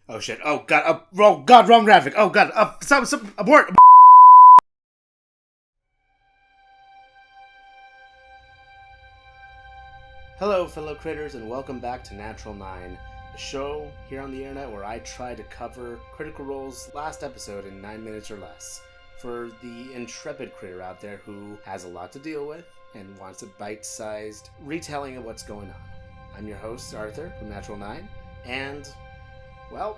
Oh shit. Oh god. Oh god, wrong graphic. Oh god. Abort. Hello, fellow critters, and welcome back to Natural 9, the show here on the internet where I try to cover Critical Role's last episode in 9 minutes or less for the intrepid critter out there who has a lot to deal with and wants a bite-sized retelling of what's going on. I'm your host, Arthur, from Natural 9, and, well,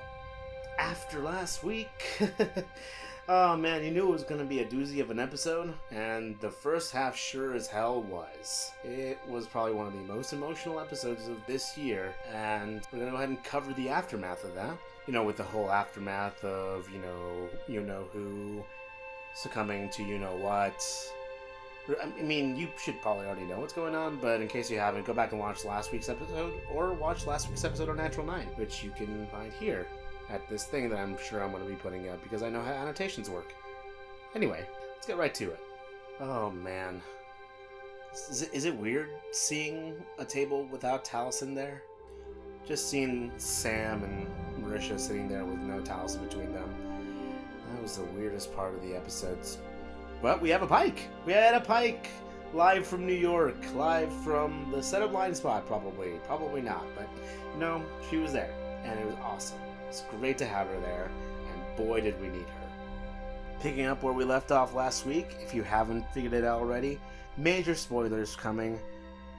after last week, oh man, you knew it was going to be a doozy of an episode, and the first half sure as hell was. It was probably one of the most emotional episodes of this year, and we're going to go ahead and cover the aftermath of that. You know, with the whole aftermath of, you know who succumbing to you-know-what. I mean, you should probably already know what's going on, but in case you haven't, go back and watch last week's episode, or watch last week's episode on Natural 9, which you can find here at this thing that I'm sure I'm going to be putting up because I know how annotations work. Anyway, let's get right to it. Oh man. Is it weird seeing a table without Taliesin there? Just seeing Sam and Marisha sitting there with no Taliesin between them. That was the weirdest part of the episodes. But we have a Pike! We had a Pike! Live from New York. Live from the set of Blind Spot, probably. Probably not, but no, she was there. And it was awesome. It's great to have her there, and boy did we need her. Picking up where we left off last week, if you haven't figured it out already, major spoilers coming.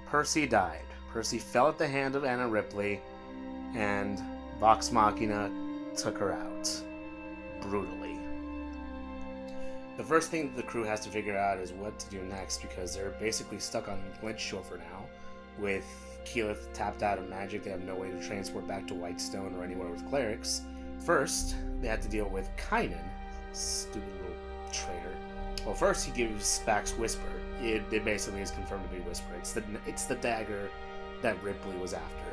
Percy died. Percy fell at the hand of Anna Ripley, and Vox Machina took her out. Brutally. The first thing that the crew has to figure out is what to do next, because they're basically stuck on Glitchshore for now, with Keyleth tapped out of magic. They have no way to transport back to Whitestone or anywhere with clerics. First, they have to deal with Kynan, stupid little traitor. Well, first he gives Vax Whisper. It basically is confirmed to be Whisper. It's the dagger that Ripley was after.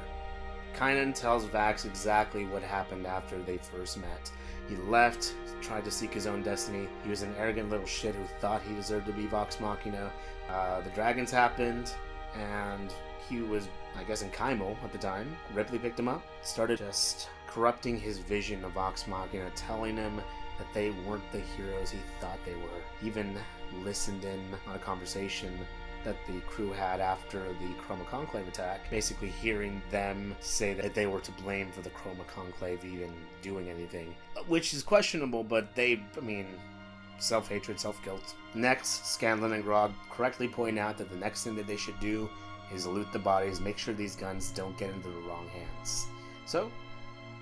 Kynan tells Vax exactly what happened after they first met. He left, tried to seek his own destiny. He was an arrogant little shit who thought he deserved to be Vox Machina. The dragons happened, and he was, I guess, in Kaimel at the time. Ripley picked him up, started just corrupting his vision of Vox Machina, telling him that they weren't the heroes he thought they were. He even listened in on a conversation that the crew had after the Chroma Conclave attack, basically hearing them say that they were to blame for the Chroma Conclave even doing anything. Which is questionable, but self-hatred, self-guilt. Next, Scanlan and Grog correctly point out that the next thing that they should do is loot the bodies, make sure these guns don't get into the wrong hands. So,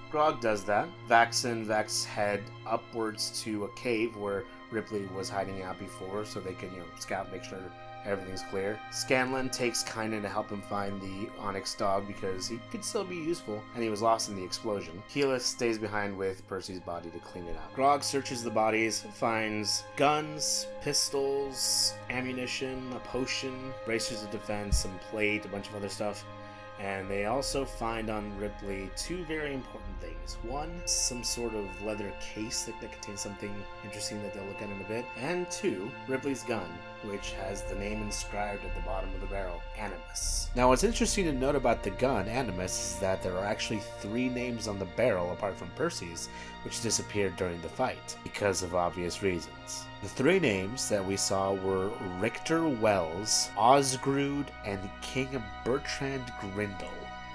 Grog does that. Vax and Vex head upwards to a cave where Ripley was hiding out before, so they can, scout, make sure everything's clear. Scanlan takes Kynan to help him find the Onyx dog because he could still be useful, and he was lost in the explosion. Keyleth stays behind with Percy's body to clean it up. Grog searches the bodies, finds guns, pistols, ammunition, a potion, bracers of defense, some plate, a bunch of other stuff. And they also find on Ripley two very important things. One, some sort of leather case that contains something interesting that they'll look at in a bit. And two, Ripley's gun, which has the name inscribed at the bottom of the barrel, Animus. Now what's interesting to note about the gun, Animus, is that there are actually 3 names on the barrel apart from Percy's, which disappeared during the fight, because of obvious reasons. The 3 names that we saw were Richter Wells, Osgrood, and King Bertrand Grindle.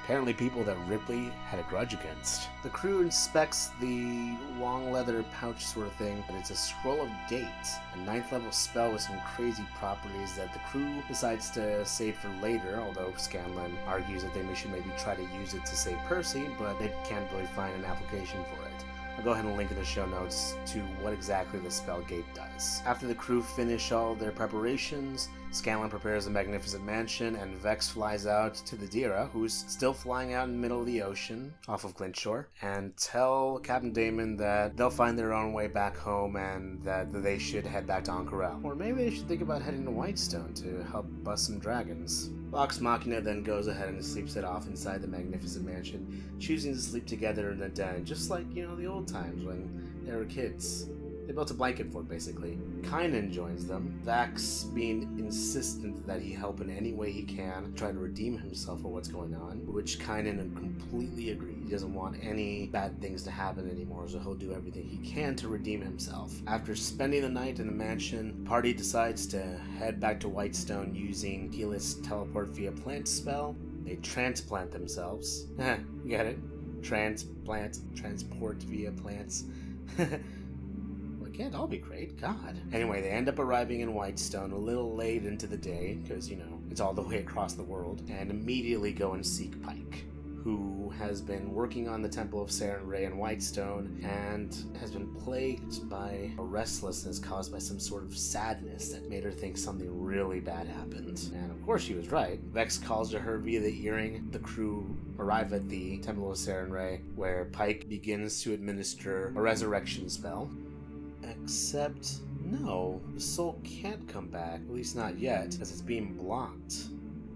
Apparently people that Ripley had a grudge against. The crew inspects the long leather pouch sort of thing, but it's a Scroll of Gate, a 9th level spell with some crazy properties that the crew decides to save for later, although Scanlan argues that they should maybe try to use it to save Percy, but they can't really find an application for it. I'll go ahead and link in the show notes to what exactly the spell gate does. After the crew finish all their preparations, Scanlan prepares a magnificent mansion, and Vex flies out to the Dira, who's still flying out in the middle of the ocean, off of Glitchshore, and tell Captain Damon that they'll find their own way back home and that they should head back to Ank'Harel. Or maybe they should think about heading to Whitestone to help bust some dragons. Vox Machina then goes ahead and sleeps it off inside the magnificent mansion, choosing to sleep together in the den, just like, the old times when they were kids. They built a blanket fort, basically. Kynan joins them, Vax being insistent that he help in any way he can, try to redeem himself for what's going on, which Kynan completely agrees. He doesn't want any bad things to happen anymore, so he'll do everything he can to redeem himself. After spending the night in the mansion, the party decides to head back to Whitestone using Keyleth's teleport via plant spell. They transplant themselves. You get it? Transport via plants. Well, it can't all be great, God. Anyway, they end up arriving in Whitestone a little late into the day, because, you know, it's all the way across the world, and immediately go and seek Pike, who has been working on the Temple of Sarenrae in Whitestone and has been plagued by a restlessness caused by some sort of sadness that made her think something really bad happened. And of course she was right. Vex calls to her via the earring. The crew arrive at the Temple of Sarenrae, where Pike begins to administer a resurrection spell. Except, no, the soul can't come back, at least not yet, as it's being blocked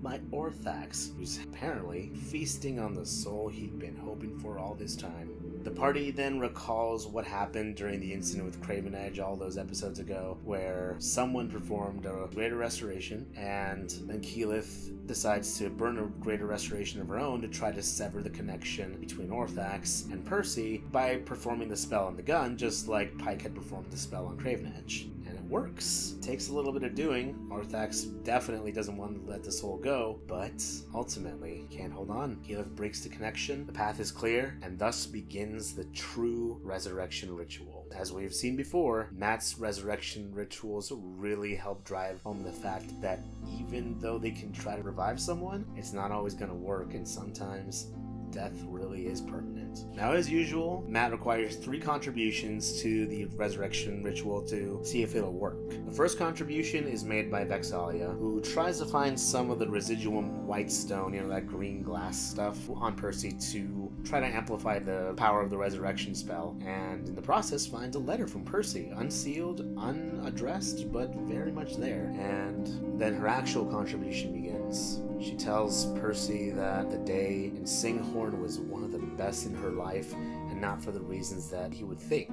by Orthax, who's apparently feasting on the soul he'd been hoping for all this time. The party then recalls what happened during the incident with Craven Edge all those episodes ago, where someone performed a greater restoration, and then Keyleth decides to burn a greater restoration of her own to try to sever the connection between Orthax and Percy by performing the spell on the gun, just like Pike had performed the spell on Craven Edge. And it works. It takes a little bit of doing. Orthax definitely doesn't want to let the soul go, but ultimately can't hold on. Keyleth breaks the connection, the path is clear, and thus begins the true resurrection ritual. As we've seen before, Matt's resurrection rituals really help drive home the fact that even though they can try to revive someone, it's not always going to work, and sometimes death really is permanent. Now, as usual, Matt requires 3 contributions to the resurrection ritual to see if it'll work. The first contribution is made by Vexalia, who tries to find some of the residuum white stone, that green glass stuff, on Percy to try to amplify the power of the resurrection spell, and in the process finds a letter from Percy, unsealed, unaddressed, but very much there. And then her actual contribution begins. She tells Percy that the day in Singhorn was one of the best in her life, and not for the reasons that he would think.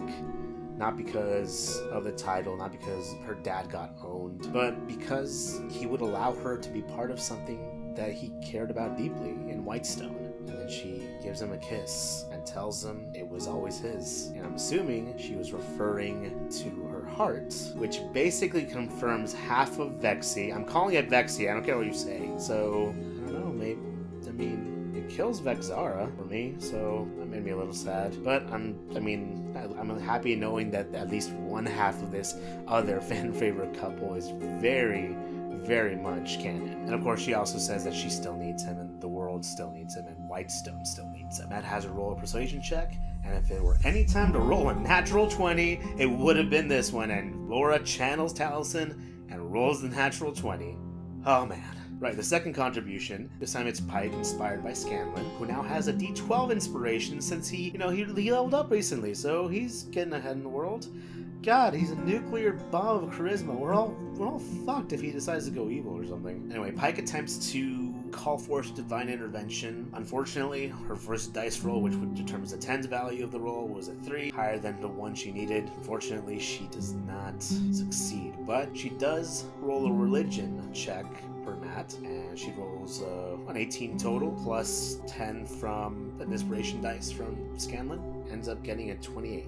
Not because of the title, not because her dad got owned, but because he would allow her to be part of something that he cared about deeply in Whitestone. And then she gives him a kiss and tells him it was always his. And I'm assuming she was referring to her heart, which basically confirms half of Vexy. I'm calling it Vexy, I don't care what you say. So, I don't know, maybe, it kills Vexara for me, so that made me a little sad. But I'm happy knowing that at least one half of this other fan favorite couple is very, very much canon. And of course she also says that she still needs him, and the world still needs him, and Whitestone still needs him. Matt has a roll a persuasion check, and if there were any time to roll a natural 20, it would have been this one. And Laura channels Taliesin and rolls the natural 20. Oh man. Right, the second contribution, this time it's Pike, inspired by Scanlan, who now has a D12 inspiration since he leveled up recently, so he's getting ahead in the world. God, he's a nuclear bomb of charisma. We're all fucked if he decides to go evil or something. Anyway, Pike attempts to call forth divine intervention. Unfortunately, her first dice roll, which determines the 10's value of the roll, was a 3, higher than the 1 she needed. Unfortunately, she does not succeed, but she does roll a religion check per Matt, and she rolls an 18 total, plus 10 from the inspiration dice from Scanlan, ends up getting a 28.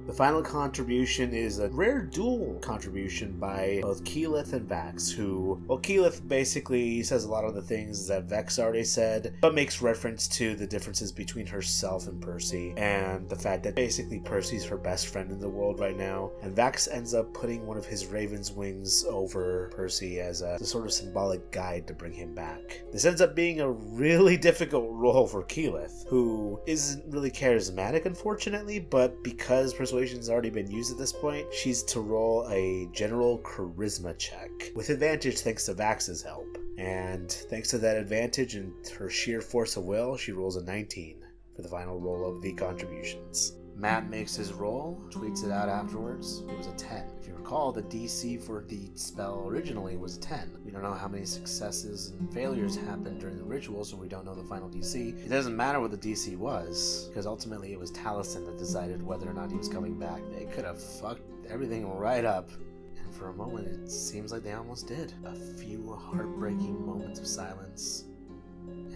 The final contribution is a rare dual contribution by both Keyleth and Vax, Keyleth basically says a lot of the things that Vex already said, but makes reference to the differences between herself and Percy, and the fact that basically Percy's her best friend in the world right now, and Vax ends up putting one of his raven's wings over Percy as a sort of symbolic guide to bring him back. This ends up being a really difficult role for Keyleth, who isn't really charismatic, unfortunately, but because Persuasion's already been used at this point, she's to roll a general charisma check, with advantage thanks to Vax's help. And thanks to that advantage and her sheer force of will, she rolls a 19 for the final roll of the contributions. Matt makes his roll, tweets it out afterwards. It was a 10. If you recall, the DC for the spell originally was 10. We don't know how many successes and failures happened during the ritual, so we don't know the final DC. It doesn't matter what the DC was, because ultimately it was Taliesin that decided whether or not he was coming back. They could have fucked everything right up. And for a moment, it seems like they almost did. A few heartbreaking moments of silence.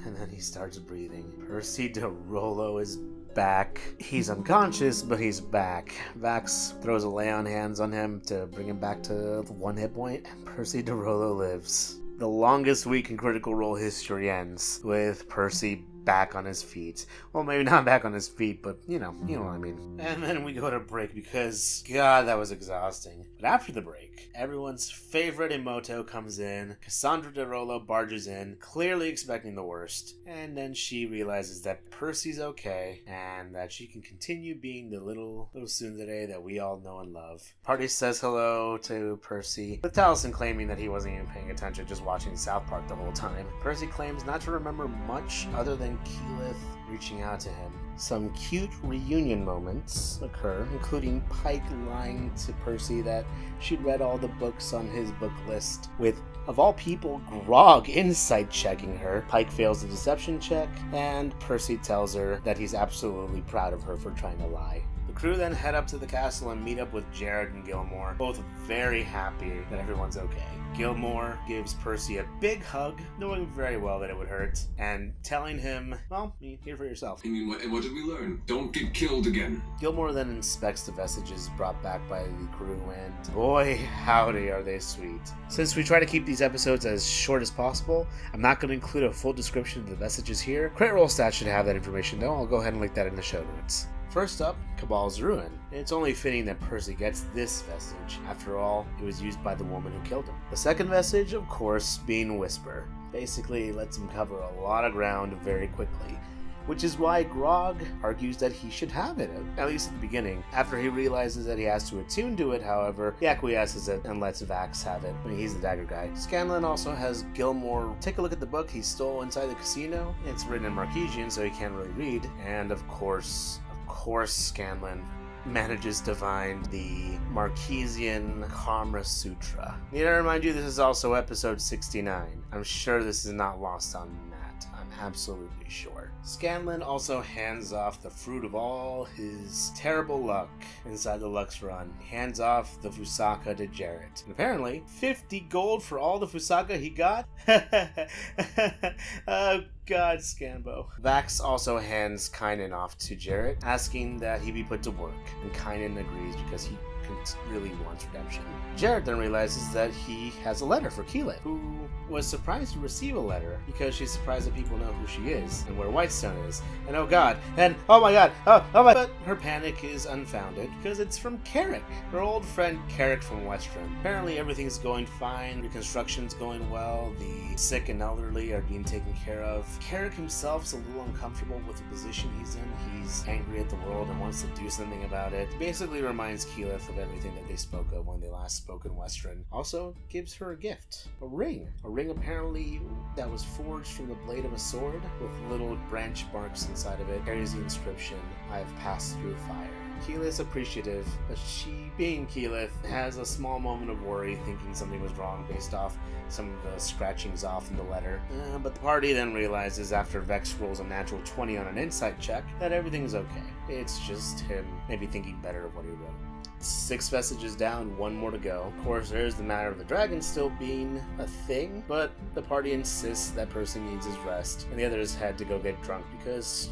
And then he starts breathing. Percy DeRollo is back. He's unconscious, but he's back. Vax throws a lay on hands on him to bring him back to 1 hit point, and Percy DeRollo lives. The longest week in Critical Role history ends with Percy back on his feet. Well, maybe not back on his feet, but you know what I mean. And then we go to break because, God, that was exhausting. But after the break, everyone's favorite Emoto comes in. Cassandra DeRollo barges in, clearly expecting the worst. And then she realizes that Percy's okay, and that she can continue being the little tsundere that we all know and love. Party says hello to Percy, with Taliesin claiming that he wasn't even paying attention, just watching South Park the whole time. Percy claims not to remember much other than Keyleth reaching out to him. Some cute reunion moments occur, including Pike lying to Percy that she'd read all the books on his book list, with, of all people, Grog insight checking her. Pike fails the deception check, and Percy tells her that he's absolutely proud of her for trying to lie. The crew then head up to the castle and meet up with Jared and Gilmore, both very happy that everyone's okay. Gilmore gives Percy a big hug, knowing very well that it would hurt, and telling him, well, hear for yourself. I mean, what did we learn? Don't get killed again. Gilmore then inspects the vestiges brought back by the crew, and boy, howdy are they sweet. Since we try to keep these episodes as short as possible, I'm not going to include a full description of the vestiges here. Crit Roll Stats should have that information though. I'll go ahead and link that in the show notes. First up, Cabal's Ruin. It's only fitting that Percy gets this vestige. After all, it was used by the woman who killed him. The second vestige, of course, being Whisper. Basically, lets him cover a lot of ground very quickly, which is why Grog argues that he should have it, at least at the beginning. After he realizes that he has to attune to it, however, he acquiesces it and lets Vax have it. I mean, he's the dagger guy. Scanlan also has Gilmore take a look at the book he stole inside the casino. It's written in Marquesian, so he can't really read. And of course, Scanlan manages to find the Marquesian Karma Sutra. Need to remind you, this is also episode 69. I'm sure this is not lost on Matt. I'm absolutely sure. Scanlan also hands off the fruit of all his terrible luck inside the Lux Run. He hands off the Fusaka to Jarrett. And apparently, 50 gold for all the Fusaka he got? Oh God, Scambo. Vax also hands Kynan off to Jarrett, asking that he be put to work. And Kynan agrees because he really wants redemption. Jarrett then realizes that he has a letter for Keyleth, who was surprised to receive a letter because she's surprised that people know who she is and where Whitestone is. And oh God, and oh my God, oh my. But her panic is unfounded because it's from Carrick, her old friend Carrick from Western. Apparently everything's going fine, reconstruction's going well, the sick and elderly are being taken care of. Carrick himself's a little uncomfortable with the position he's in. He's angry at the world and wants to do something about it. Basically reminds Keyleth of everything that they spoke of when they last spoke in Western. Also gives her a gift, a ring apparently that was forged from the blade of a sword with little branch marks inside of it. Carries the inscription, "I have passed through fire." Keyleth's appreciative, but she, being Keyleth, has a small moment of worry, thinking something was wrong based off some of the scratchings off in the letter. But the party then realizes, after Vex rolls a natural 20 on an insight check, that everything's okay. It's just him maybe thinking better of what he wrote. 6 vestiges down, 1 more to go. Of course, there's the matter of the dragon still being a thing, but the party insists that Percy needs his rest, and the others had to go get drunk because,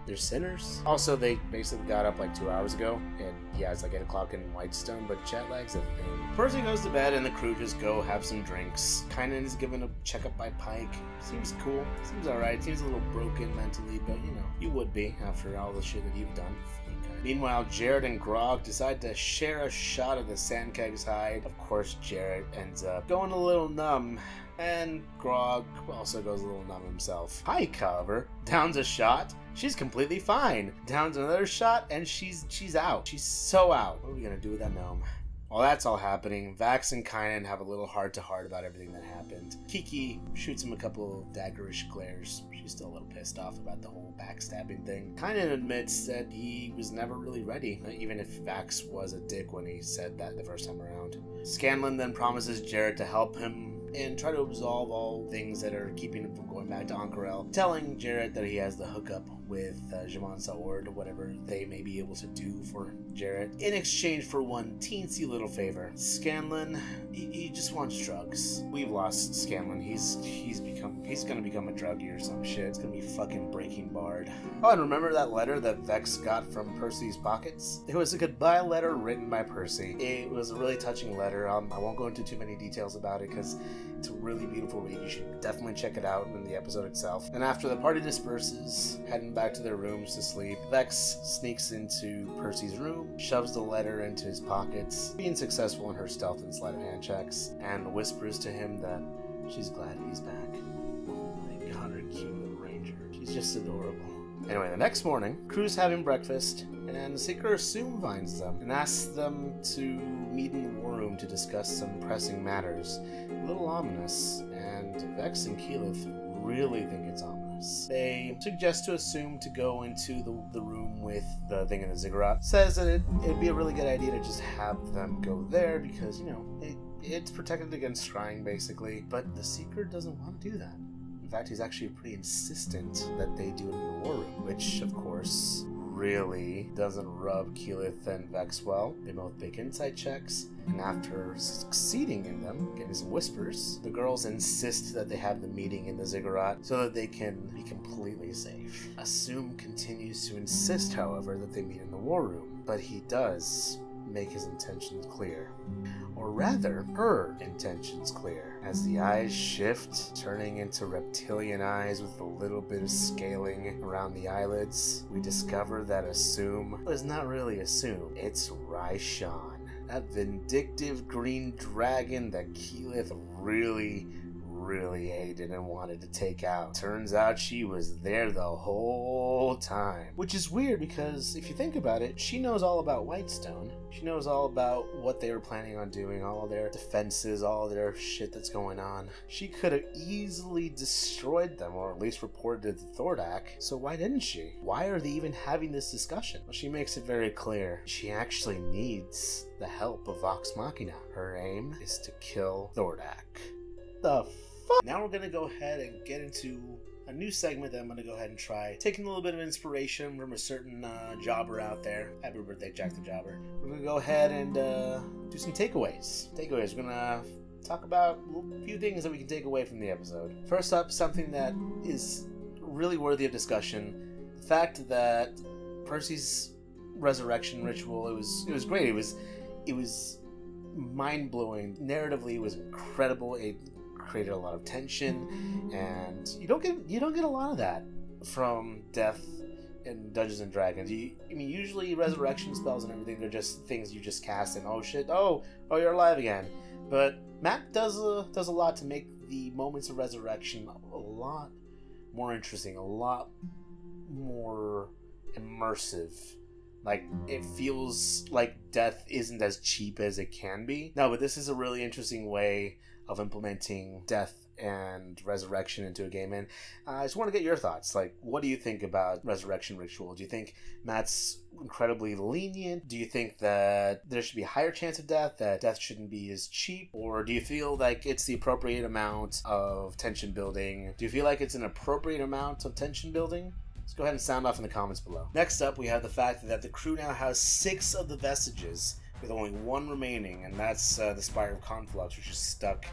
they're sinners. Also, they basically got up like 2 hours ago, and yeah, it's like 8 o'clock in Whitestone, but jet lag's a thing. Percy goes to bed, and the crew just go have some drinks. Kynan is given a checkup by Pike. Seems cool. Seems alright. Seems a little broken mentally, but you would be after all the shit that you've done. Meanwhile, Jared and Grog decide to share a shot of the Sandkeg's hide. Of course, Jared ends up going a little numb, and Grog also goes a little numb himself. Pike, however, downs a shot. She's completely fine. Downs another shot, and she's out. She's so out. What are we gonna do with that gnome? While that's all happening, Vax and Kynan have a little heart-to-heart about everything that happened. Kiki shoots him a couple of daggerish glares. She's still a little pissed off about the whole backstabbing thing. Kynan admits that he was never really ready, even if Vax was a dick when he said that the first time around. Scanlan then promises Jared to help him and try to absolve all things that are keeping him from going back to Ankarel, telling Jarrett that he has the hookup with Jaman Saward, or whatever they may be able to do for Jarrett, in exchange for one teensy little favor. Scanlan, he just wants drugs. We've lost Scanlan. He's gonna become a druggie or some shit. It's gonna be fucking Breaking Bard. Oh, and remember that letter that Vex got from Percy's pockets? It was a goodbye letter written by Percy. It was a really touching letter. I won't go into too many details about it because it's a really beautiful read. You should definitely check it out in the episode itself. And after the party disperses, heading back to their rooms to sleep, Vex sneaks into Percy's room, shoves the letter into his pockets, being successful in her stealth and sleight of hand checks, and whispers to him that she's glad he's back. Thank God, her cute little ranger. She's just adorable. Anyway, the next morning, crew's having breakfast, and the Seeker soon finds them and asks them to meet in the war room to discuss some pressing matters. A little ominous, and Vex and Keyleth really think it's ominous. They suggest to Assume to go into the room with the thing in the ziggurat. Says that it'd be a really good idea to just have them go there because, it's protected against scrying, basically. But the Seeker doesn't want to do that. In fact, he's actually pretty insistent that they do it in the war room, which, of course, really doesn't rub Keyleth and Vex well. They both make insight checks, and after succeeding in them, getting some whispers, the girls insist that they have the meeting in the ziggurat so that they can be completely safe. Assume continues to insist, however, that they meet in the war room, but he does make his intentions clear. Or rather, her intentions clear. As the eyes shift, turning into reptilian eyes with a little bit of scaling around the eyelids, we discover that Assume is not really Assume, it's Raishan. That vindictive green dragon that Keyleth really hated and wanted to take out. Turns out she was there the whole time. Which is weird because if you think about it, she knows all about Whitestone. She knows all about what they were planning on doing, all of their defenses, all of their shit that's going on. She could have easily destroyed them, or at least reported it to Thordak. So why didn't she? Why are they even having this discussion? Well, she makes it very clear. She actually needs the help of Vox Machina. Her aim is to kill Thordak. The fuck? Now we're gonna go ahead and get into a new segment that I'm gonna go ahead and try. Taking a little bit of inspiration from a certain jobber out there. Happy birthday, Jack the Jobber. We're gonna go ahead and do some takeaways. We're gonna talk about a few things that we can take away from the episode. First up, something that is really worthy of discussion. The fact that Percy's resurrection ritual, it was great. It was mind-blowing. Narratively, it was incredible. It created a lot of tension, and you don't get a lot of that from Death in Dungeons and Dragons. Usually resurrection spells and everything, they're just things you just cast and oh shit, oh you're alive again. But Matt does a lot to make the moments of resurrection a lot more interesting, a lot more immersive. Like, it feels like death isn't as cheap as it can be. No, but this is a really interesting way of implementing death and resurrection into a game. And I just want to get your thoughts. Like, what do you think about resurrection ritual? Do you think Matt's incredibly lenient? Do you think that there should be a higher chance of death, that death shouldn't be as cheap? Or do you feel like it's the appropriate amount of tension building? Do you feel like it's an appropriate amount of tension building? Let's go ahead and sound off in the comments below. Next up, we have the fact that the crew now has 6 of the vestiges, with only 1 remaining, and that's the Spire of Conflux, which is stuck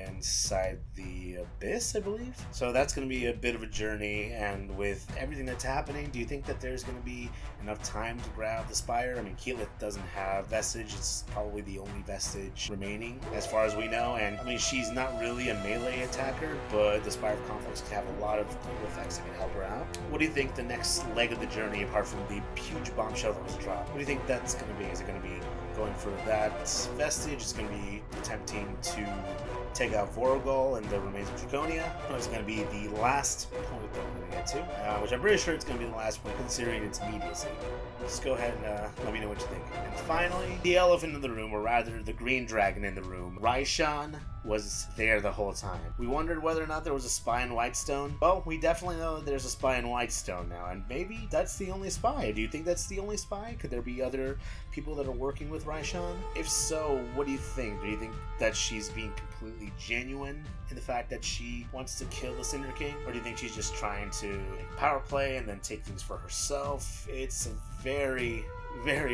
inside the abyss, I believe. So that's going to be a bit of a journey, and with everything that's happening, do you think that there's going to be enough time to grab the Spire? I mean, Keyleth doesn't have vestige. It's probably the only vestige remaining, as far as we know, and I mean, she's not really a melee attacker, but the Spire of Conflux can have a lot of cool effects that can help her out. What do you think the next leg of the journey, apart from the huge bombshell that was dropped, what do you think that's going to be? Is it going to be going for that vestige? Is it going to be attempting to take out Vorogol and the remains of Draconia? Or is it going to be the last point that we're going to get to? Which I'm pretty sure it's going to be the last point, considering its immediacy. Just go ahead and let me know what you think. And finally, the elephant in the room, or rather the green dragon in the room, Raishan. was there the whole time. We wondered whether or not there was a spy in Whitestone. Well, we definitely know that there's a spy in Whitestone now, and maybe that's the only spy. Do you think that's the only spy? Could there be other people that are working with Raishan? If so, what do you think? Do you think that she's being completely genuine in the fact that she wants to kill the Cinder King? Or do you think she's just trying to power play and then take things for herself? It's a very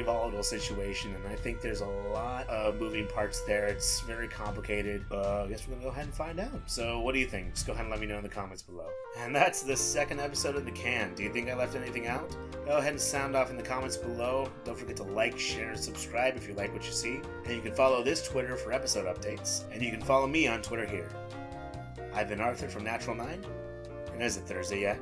volatile situation, and I think there's a lot of moving parts there. It's very complicated. I guess we're gonna go ahead and find out. So what do you think? Just go ahead and let me know in the comments below. And that's the second episode in the can. Do you think I left anything out? Go ahead and sound off in the comments below. Don't forget to like, share, and subscribe if you like what you see. And you can follow this Twitter for episode updates, and you can follow me on Twitter here. I've been Arthur from Natural 9, and is it Thursday yet?